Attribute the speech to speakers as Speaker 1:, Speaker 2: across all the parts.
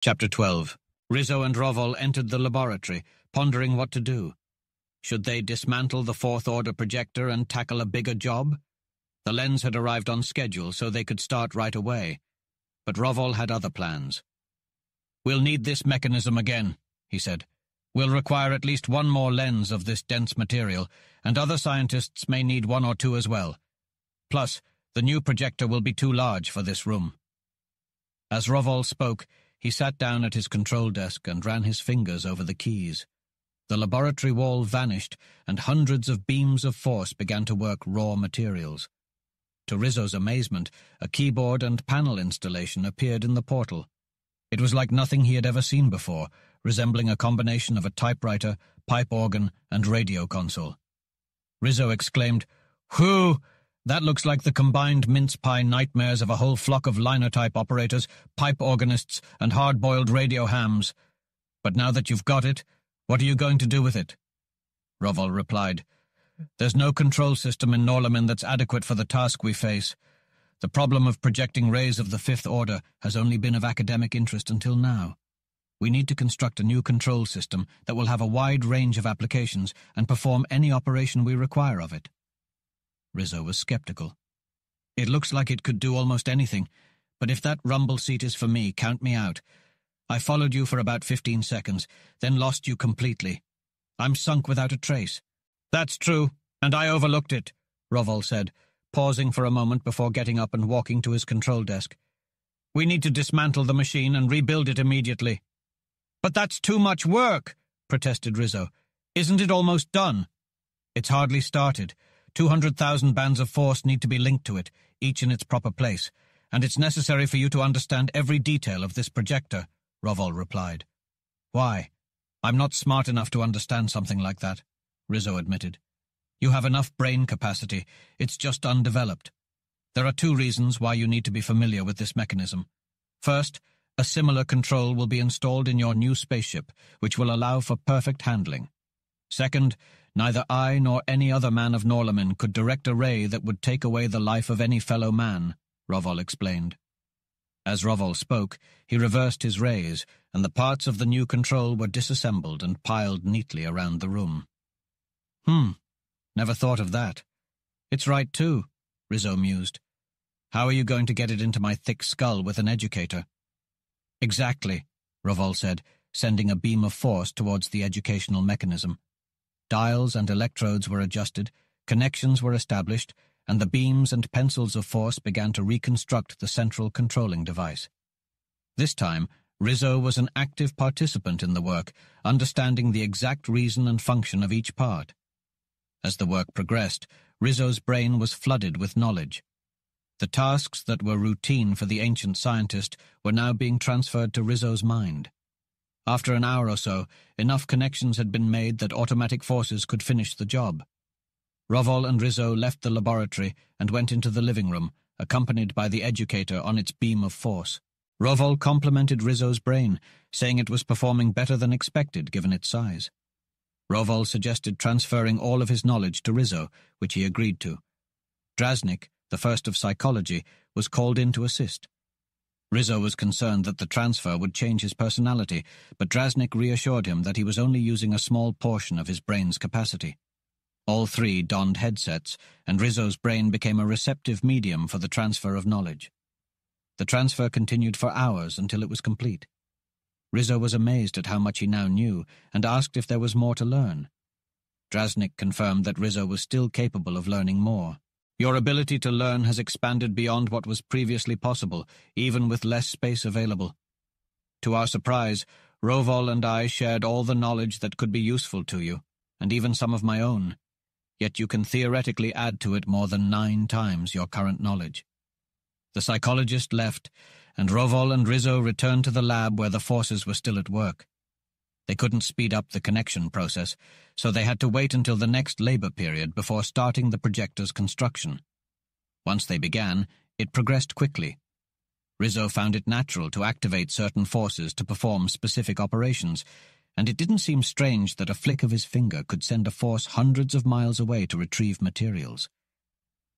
Speaker 1: Chapter 12. Rizzo and Rovol entered the laboratory, pondering what to do. Should they dismantle the fourth-order projector and tackle a bigger job? The lens had arrived on schedule, so they could start right away. But Rovol had other plans. "We'll need this mechanism again," he said. "We'll require at least one more lens of this dense material, and other scientists may need one or two as well. Plus, the new projector will be too large for this room." As Rovol spoke, he sat down at his control desk and ran his fingers over the keys. The laboratory wall vanished, and hundreds of beams of force began to work raw materials. To Rizzo's amazement, a keyboard and panel installation appeared in the portal. It was like nothing he had ever seen before, resembling a combination of a typewriter, pipe organ, and radio console. Rizzo exclaimed, "Whew! That looks like the combined mince-pie nightmares of a whole flock of linotype operators, pipe organists, and hard-boiled radio hams. But now that you've got it, what are you going to do with it?" Rovol replied, "There's no control system in Norlamin that's adequate for the task we face. The problem of projecting rays of the fifth order has only been of academic interest until now. We need to construct a new control system that will have a wide range of applications and perform any operation we require of it." Rizzo was skeptical. "It looks like it could do almost anything, but if that rumble seat is for me, count me out. I followed you for about 15 seconds, then lost you completely. I'm sunk without a trace." "That's true, and I overlooked it," Rovol said, pausing for a moment before getting up and walking to his control desk. "We need to dismantle the machine and rebuild it immediately." "But that's too much work," protested Rizzo. "Isn't it almost done?" "It's hardly started. 200,000 bands of force need to be linked to it, each in its proper place, and it's necessary for you to understand every detail of this projector," Rovol replied. "Why? I'm not smart enough to understand something like that," Rizzo admitted. "You have enough brain capacity, it's just undeveloped. There are two reasons why you need to be familiar with this mechanism. First, a similar control will be installed in your new spaceship, which will allow for perfect handling. Second, neither I nor any other man of Norlamin could direct a ray that would take away the life of any fellow man," Rovol explained. As Rovol spoke, he reversed his rays, and the parts of the new control were disassembled and piled neatly around the room. Never thought of that. It's right, too," Rizzo mused. "How are you going to get it into my thick skull with an educator?" "Exactly," Rovol said, sending a beam of force towards the educational mechanism. Dials and electrodes were adjusted, connections were established, and the beams and pencils of force began to reconstruct the central controlling device. This time, Rizzo was an active participant in the work, understanding the exact reason and function of each part. As the work progressed, Rizzo's brain was flooded with knowledge. The tasks that were routine for the ancient scientist were now being transferred to Rizzo's mind. After an hour or so, enough connections had been made that automatic forces could finish the job. Rovol and Rizzo left the laboratory and went into the living room, accompanied by the educator on its beam of force. Rovol complimented Rizzo's brain, saying it was performing better than expected given its size. Rovol suggested transferring all of his knowledge to Rizzo, which he agreed to. Drasnik, the first of psychology, was called in to assist. Rizzo was concerned that the transfer would change his personality, but Drasnik reassured him that he was only using a small portion of his brain's capacity. All three donned headsets, and Rizzo's brain became a receptive medium for the transfer of knowledge. The transfer continued for hours until it was complete. Rizzo was amazed at how much he now knew and asked if there was more to learn. Drasnik confirmed that Rizzo was still capable of learning more. "Your ability to learn has expanded beyond what was previously possible, even with less space available. To our surprise, Rovol and I shared all the knowledge that could be useful to you, and even some of my own. Yet you can theoretically add to it more than 9 times your current knowledge." The psychologist left, and Rovol and Rizzo returned to the lab where the forces were still at work. They couldn't speed up the connection process, so they had to wait until the next labor period before starting the projector's construction. Once they began, it progressed quickly. Rizzo found it natural to activate certain forces to perform specific operations, and it didn't seem strange that a flick of his finger could send a force hundreds of miles away to retrieve materials.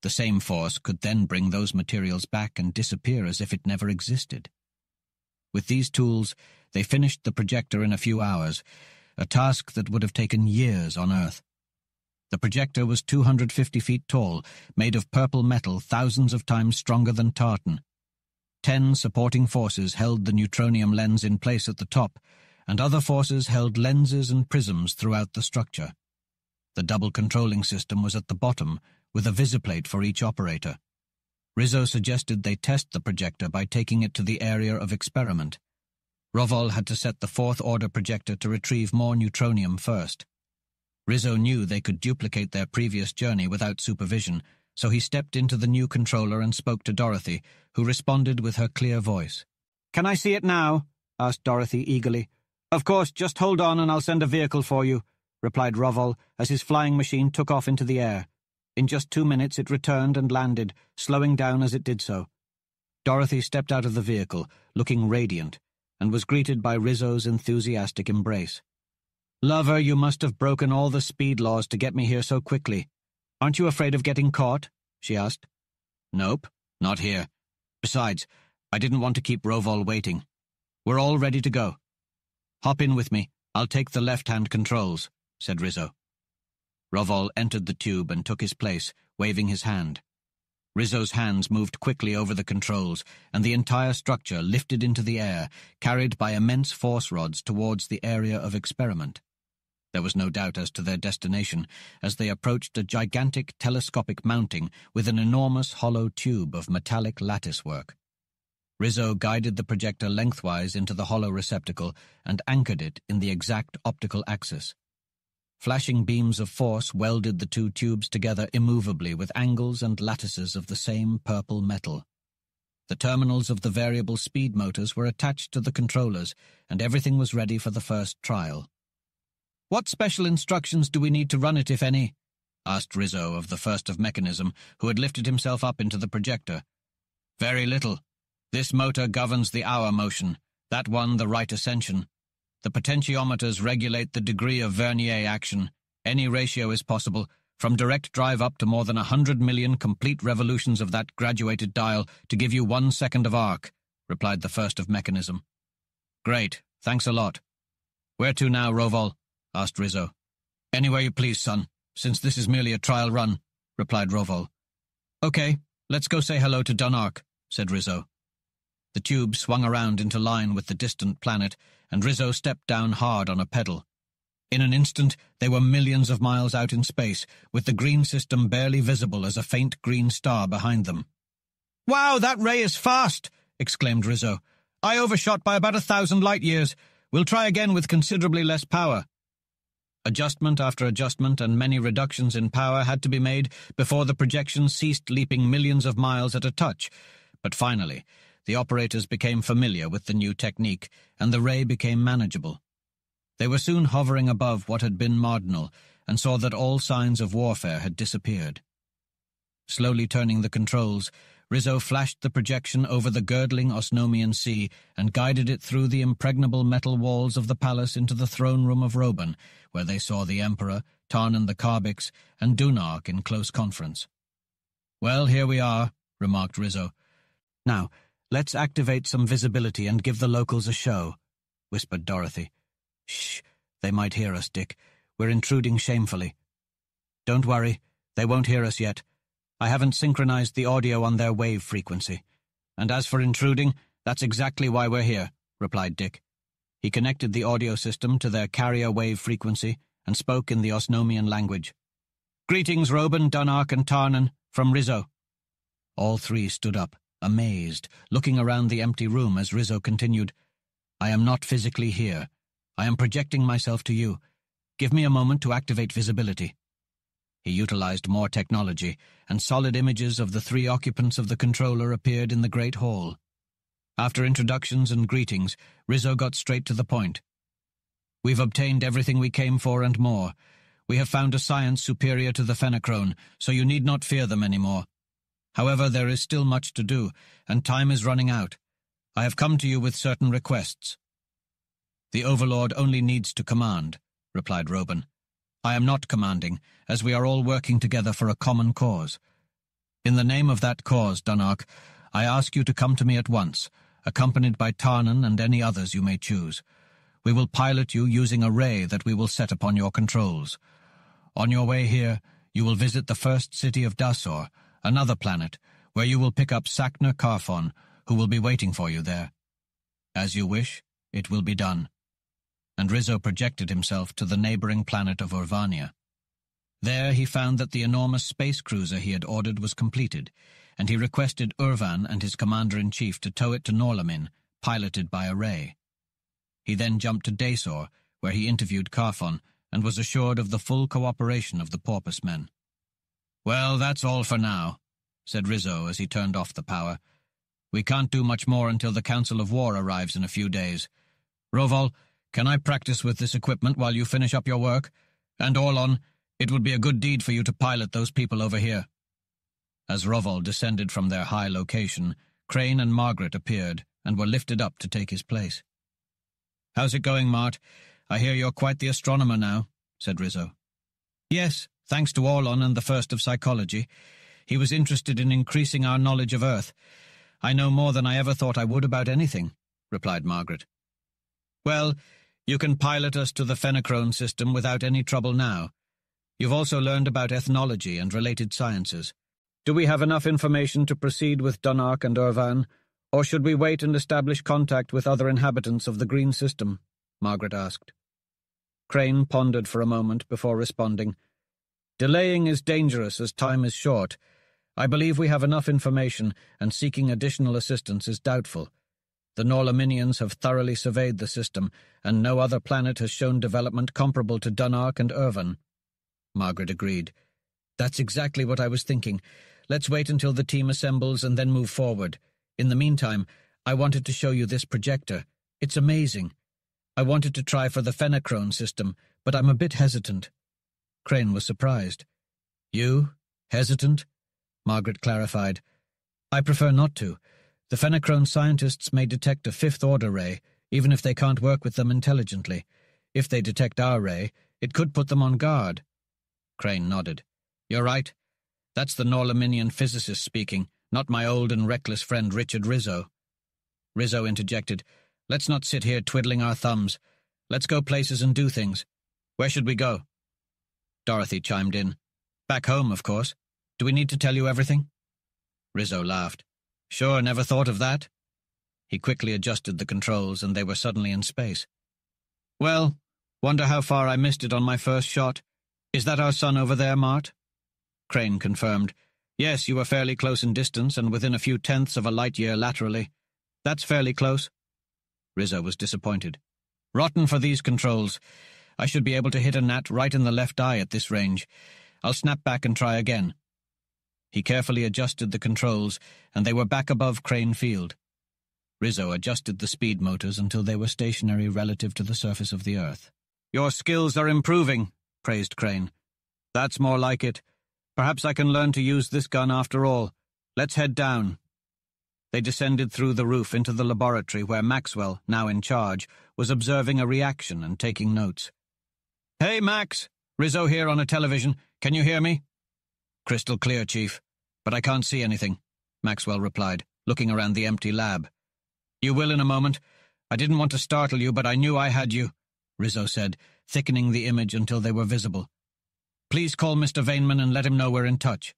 Speaker 1: The same force could then bring those materials back and disappear as if it never existed. With these tools, they finished the projector in a few hours, a task that would have taken years on Earth. The projector was 250 feet tall, made of purple metal thousands of times stronger than tartan. 10 supporting forces held the neutronium lens in place at the top, and other forces held lenses and prisms throughout the structure. The double controlling system was at the bottom, with a visiplate for each operator. Rizzo suggested they test the projector by taking it to the area of experiment. Rovol had to set the fourth-order projector to retrieve more neutronium first. Rizzo knew they could duplicate their previous journey without supervision, so he stepped into the new controller and spoke to Dorothy, who responded with her clear voice.
Speaker 2: "Can I see it now?" asked Dorothy eagerly. "Of course, just hold on and I'll send a vehicle for you," replied Rovol as his flying machine took off into the air. In just 2 minutes it returned and landed, slowing down as it did so. Dorothy stepped out of the vehicle, looking radiant, and was greeted by Rizzo's enthusiastic embrace. "Lover, you must have broken all the speed laws to get me here so quickly. Aren't you afraid of getting caught?" she asked.
Speaker 1: "Nope, not here. Besides, I didn't want to keep Rovol waiting. We're all ready to go. Hop in with me. I'll take the left-hand controls," said Rizzo. Rovol entered the tube and took his place, waving his hand. Rizzo's hands moved quickly over the controls, and the entire structure lifted into the air, carried by immense force rods towards the area of experiment. There was no doubt as to their destination, as they approached a gigantic telescopic mounting with an enormous hollow tube of metallic latticework. Rizzo guided the projector lengthwise into the hollow receptacle and anchored it in the exact optical axis. Flashing beams of force welded the two tubes together immovably with angles and lattices of the same purple metal. The terminals of the variable speed motors were attached to the controllers, and everything was ready for the first trial. "What special instructions do we need to run it, if any?" asked Rizzo of the first of mechanism, who had lifted himself up into the projector. "Very little. This motor governs the hour motion, that one the right ascension. The potentiometers regulate the degree of Vernier action. Any ratio is possible, from direct drive up to more than 100 million complete revolutions of that graduated dial to give you 1 second of arc," replied the first of mechanism. "Great, thanks a lot. Where to now, Rovol?" asked Rizzo. "Anywhere you please, son, since this is merely a trial run," replied Rovol. "Okay, let's go say hello to Dunark," said Rizzo. The tube swung around into line with the distant planet, and Rizzo stepped down hard on a pedal. In an instant, they were millions of miles out in space, with the green system barely visible as a faint green star behind them. "Wow, that ray is fast!" exclaimed Rizzo. "I overshot by about 1,000 light-years. We'll try again with considerably less power." Adjustment after adjustment and many reductions in power had to be made before the projection ceased leaping millions of miles at a touch, but finally, the operators became familiar with the new technique, and the ray became manageable. They were soon hovering above what had been marginal, and saw that all signs of warfare had disappeared. Slowly turning the controls, Rizzo flashed the projection over the girdling Osnomian Sea and guided it through the impregnable metal walls of the palace into the throne room of Roban, where they saw the Emperor, Tarnan the Karbix, and Dunark in close conference. "Well, here we are," remarked Rizzo. "Now, let's activate some visibility and give the locals a show," whispered Dorothy. "Shh, they might hear us, Dick. We're intruding shamefully." "Don't worry, they won't hear us yet. I haven't synchronized the audio on their wave frequency. And as for intruding, that's exactly why we're here," replied Dick. He connected the audio system to their carrier wave frequency and spoke in the Osnomian language. "Greetings, Roban, Dunark, and Tarnan, from Rizzo." All three stood up, amazed, looking around the empty room as Rizzo continued, "I am not physically here. I am projecting myself to you. Give me a moment to activate visibility." He utilized more technology, and solid images of the 3 occupants of the controller appeared in the great hall. After introductions and greetings, Rizzo got straight to the point. "We've obtained everything we came for and more. We have found a science superior to the Fenachrone, so you need not fear them anymore. However, there is still much to do, and time is running out. I have come to you with certain requests." "The Overlord only needs to command," replied Roban. "I am not commanding, as we are all working together for a common cause. In the name of that cause, Dunark, I ask you to come to me at once. accompanied by Tarnan and any others you may choose. We will pilot you using a ray that we will set upon your controls. On your way here, you will visit the first city of Dasor, another planet, where you will pick up Sakner Carfon, who will be waiting for you there. As you wish, it will be done." And Rizzo projected himself to the neighboring planet of Urvania. There he found that the enormous space cruiser he had ordered was completed, and he requested Urvan and his commander-in-chief to tow it to Norlamin, piloted by a ray. He then jumped to Dasor, where he interviewed Carfon, and was assured of the full cooperation of the Porpoise men. "Well, that's all for now," said Rizzo as he turned off the power. "We can't do much more until the Council of War arrives in a few days. Rovol, can I practice with this equipment while you finish up your work? And Orlon, it would be a good deed for you to pilot those people over here." As Rovol descended from their high location, Crane and Margaret appeared and were lifted up to take his place. "How's it going, Mart? I hear you're quite the astronomer now," said Rizzo. "Yes, thanks to Orlon and the First of Psychology. He was interested in increasing our knowledge of Earth. I know more than I ever thought I would about anything," replied Margaret. "Well, you can pilot us to the Phenochrone system without any trouble now. You've also learned about ethnology and related sciences. Do we have enough information to proceed with Dunark and Urvan, or should we wait and establish contact with other inhabitants of the Green System?" Margaret asked. Crane pondered for a moment before responding. "Delaying is dangerous as time is short. I believe we have enough information, and seeking additional assistance is doubtful. The Norlaminians have thoroughly surveyed the system, and no other planet has shown development comparable to Dunark and Urvan." Margaret agreed. "That's exactly what I was thinking. Let's wait until the team assembles and then move forward. In the meantime, I wanted to show you this projector. It's amazing. I wanted to try for the Phenochrone system, but I'm a bit hesitant." Crane was surprised. "You? Hesitant?" Margaret clarified. "I prefer not to. The Phenochrone scientists may detect a fifth-order ray, even if they can't work with them intelligently. If they detect our ray, it could put them on guard." Crane nodded. "You're right. That's the Norlaminian physicist speaking, not my old and reckless friend Richard Rizzo." Rizzo interjected. "Let's not sit here twiddling our thumbs. Let's go places and do things. Where should we go?" Dorothy chimed in. "Back home, of course. Do we need to tell you everything?" Rizzo laughed. "Sure, never thought of that." He quickly adjusted the controls, and they were suddenly in space. "Well, wonder how far I missed it on my first shot. Is that our sun over there, Mart?" Crane confirmed. "Yes, you were fairly close in distance and within a few tenths of a light-year laterally. That's fairly close." Rizzo was disappointed. "Rotten for these controls. I should be able to hit a gnat right in the left eye at this range. I'll snap back and try again." He carefully adjusted the controls, and they were back above Crane Field. Rizzo adjusted the speed motors until they were stationary relative to the surface of the Earth. "Your skills are improving," praised Crane. "That's more like it. Perhaps I can learn to use this gun after all. Let's head down." They descended through the roof into the laboratory where Maxwell, now in charge, was observing a reaction and taking notes. "Hey, Max! Rizzo here on a television. Can you hear me?" "Crystal clear, Chief. But I can't see anything," Maxwell replied, looking around the empty lab. "You will in a moment. I didn't want to startle you, but I knew I had you," Rizzo said, thickening the image until they were visible. "Please call Mr. Vaneman and let him know we're in touch."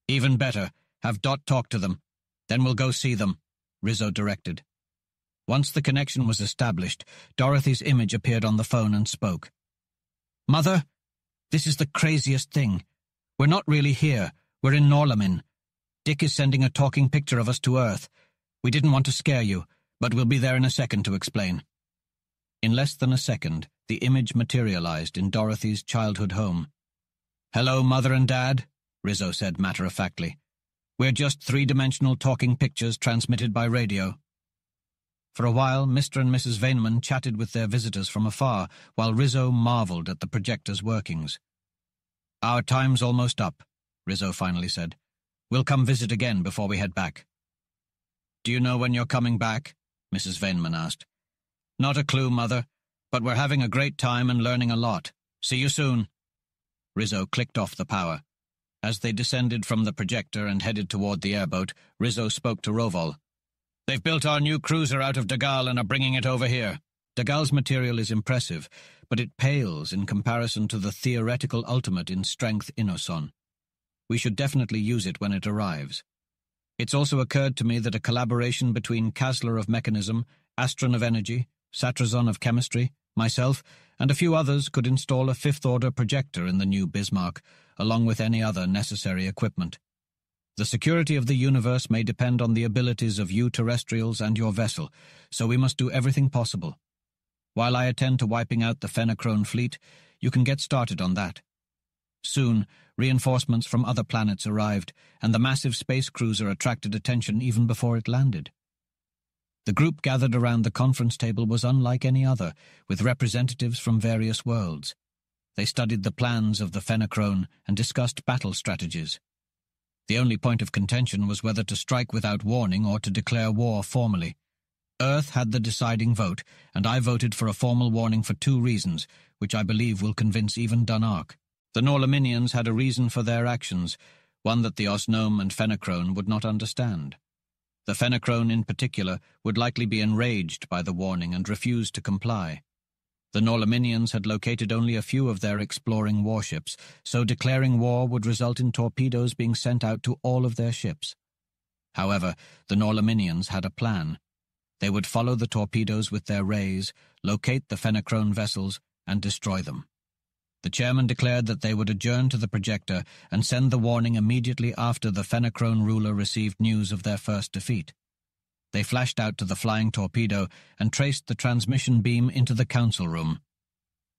Speaker 1: "Even better. Have Dot talk to them. Then we'll go see them," Rizzo directed. Once the connection was established, Dorothy's image appeared on the phone and spoke. "Mother, this is the craziest thing. We're not really here. We're in Norlamin. Dick is sending a talking picture of us to Earth. We didn't want to scare you, but we'll be there in a second to explain." In less than a second, the image materialized in Dorothy's childhood home. "Hello, Mother and Dad," Rizzo said matter-of-factly. "We're just three-dimensional talking pictures transmitted by radio." For a while, Mr. and Mrs. Vaneman chatted with their visitors from afar, while Rizzo marveled at the projector's workings. "Our time's almost up," Rizzo finally said. "We'll come visit again before we head back." "Do you know when you're coming back?" Mrs. Vaneman asked. "Not a clue, Mother, but we're having a great time and learning a lot. See you soon." Rizzo clicked off the power. As they descended from the projector and headed toward the airboat, Rizzo spoke to Rovol. They've built our new cruiser out of Dagall and are bringing it over here. Dagall's material is impressive, but it pales in comparison to the theoretical ultimate in strength Inoson. We should definitely use it when it arrives. It's also occurred to me that a collaboration between Kasler of Mechanism, Astron of Energy, Satrazon of Chemistry, myself, and a few others could install a fifth-order projector in the new Bismarck, along with any other necessary equipment. The security of the universe may depend on the abilities of you terrestrials and your vessel, so we must do everything possible. While I attend to wiping out the Fenachrone fleet, you can get started on that. Soon, reinforcements from other planets arrived, and the massive space cruiser attracted attention even before it landed. The group gathered around the conference table was unlike any other, with representatives from various worlds. They studied the plans of the Fenachrone and discussed battle strategies. The only point of contention was whether to strike without warning or to declare war formally. Earth had the deciding vote, and I voted for a formal warning for 2 reasons, which I believe will convince even Dunark. The Norlaminians had a reason for their actions, one that the Osnome and Fenachrone would not understand. The Fenachrone in particular would likely be enraged by the warning and refuse to comply. The Norlaminians had located only a few of their exploring warships, so declaring war would result in torpedoes being sent out to all of their ships. However, the Norlaminians had a plan. They would follow the torpedoes with their rays, locate the Fenachrone vessels, and destroy them. The chairman declared that they would adjourn to the projector and send the warning immediately after the Fenachrone ruler received news of their first defeat. They flashed out to the flying torpedo and traced the transmission beam into the council room.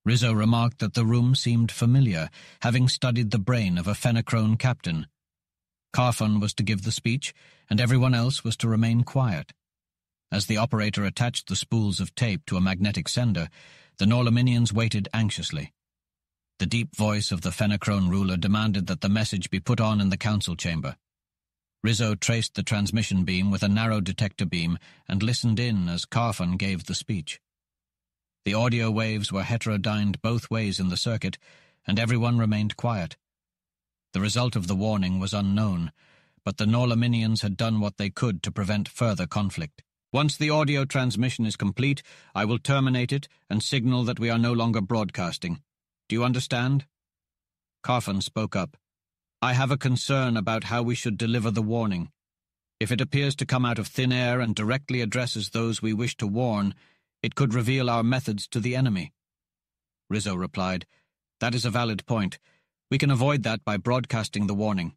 Speaker 1: Rizzo remarked that the room seemed familiar, having studied the brain of a Fenachrone captain. Carfon was to give the speech, and everyone else was to remain quiet. As the operator attached the spools of tape to a magnetic sender, the Norlaminians waited anxiously. The deep voice of the Fenachrone ruler demanded that the message be put on in the council chamber. Rizzo traced the transmission beam with a narrow detector beam and listened in as Carfon gave the speech. The audio waves were heterodyned both ways in the circuit, and everyone remained quiet. The result of the warning was unknown, but the Norlaminians had done what they could to prevent further conflict. Once the audio transmission is complete, I will terminate it and signal that we are no longer broadcasting. Do you understand? Carfon spoke up. I have a concern about how we should deliver the warning. If it appears to come out of thin air and directly addresses those we wish to warn, it could reveal our methods to the enemy. Rizzo replied, That is a valid point. We can avoid that by broadcasting the warning.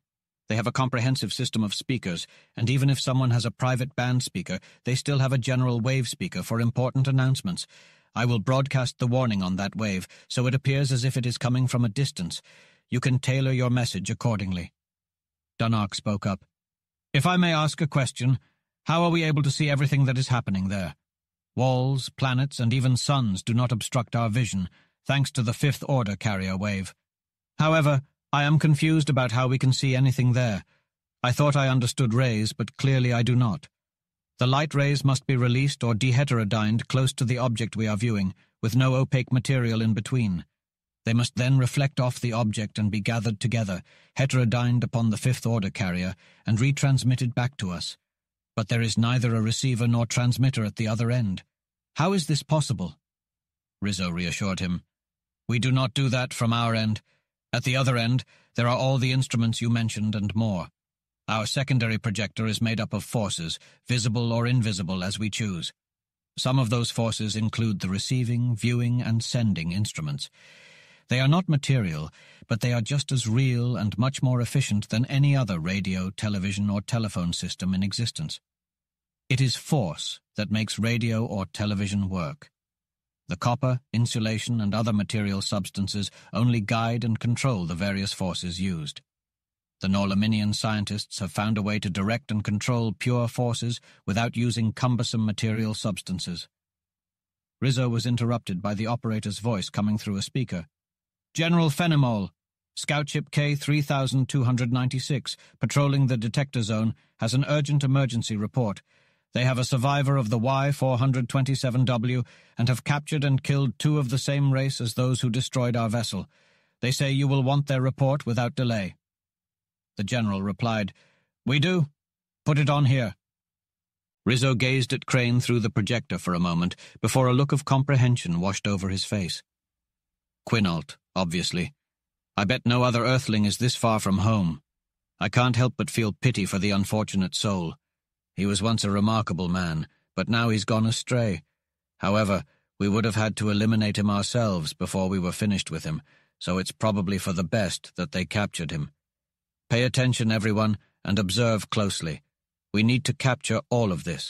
Speaker 1: They have a comprehensive system of speakers, and even if someone has a private band speaker, they still have a general wave speaker for important announcements. I will broadcast the warning on that wave, so it appears as if it is coming from a distance. You can tailor your message accordingly. Dunark spoke up. If I may ask a question, how are we able to see everything that is happening there? Walls, planets, and even suns do not obstruct our vision, thanks to the fifth-order carrier wave. However, I am confused about how we can see anything there. I thought I understood rays, but clearly I do not. The light rays must be released or deheterodyned close to the object we are viewing, with no opaque material in between. They must then reflect off the object and be gathered together, heterodyned upon the fifth-order carrier, and retransmitted back to us. But there is neither a receiver nor transmitter at the other end. How is this possible? Rizzo reassured him. We do not do that from our end. At the other end, there are all the instruments you mentioned and more. Our secondary projector is made up of forces, visible or invisible as we choose. Some of those forces include the receiving, viewing, and sending instruments. They are not material, but they are just as real and much more efficient than any other radio, television, or telephone system in existence. It is force that makes radio or television work. The copper, insulation, and other material substances only guide and control the various forces used. The Norlaminian scientists have found a way to direct and control pure forces without using cumbersome material substances. Rizzo was interrupted by the operator's voice coming through a speaker. General Fenimol, Scoutship K-3296, patrolling the detector zone, has an urgent emergency report. They have a survivor of the Y-427W and have captured and killed 2 of the same race as those who destroyed our vessel. They say you will want their report without delay. The general replied, We do. Put it on here. Rizzo gazed at Crane through the projector for a moment before a look of comprehension washed over his face. Quinault, obviously. I bet no other Earthling is this far from home. I can't help but feel pity for the unfortunate soul. He was once a remarkable man, but now he's gone astray. However, we would have had to eliminate him ourselves before we were finished with him, so it's probably for the best that they captured him. Pay attention, everyone, and observe closely. We need to capture all of this.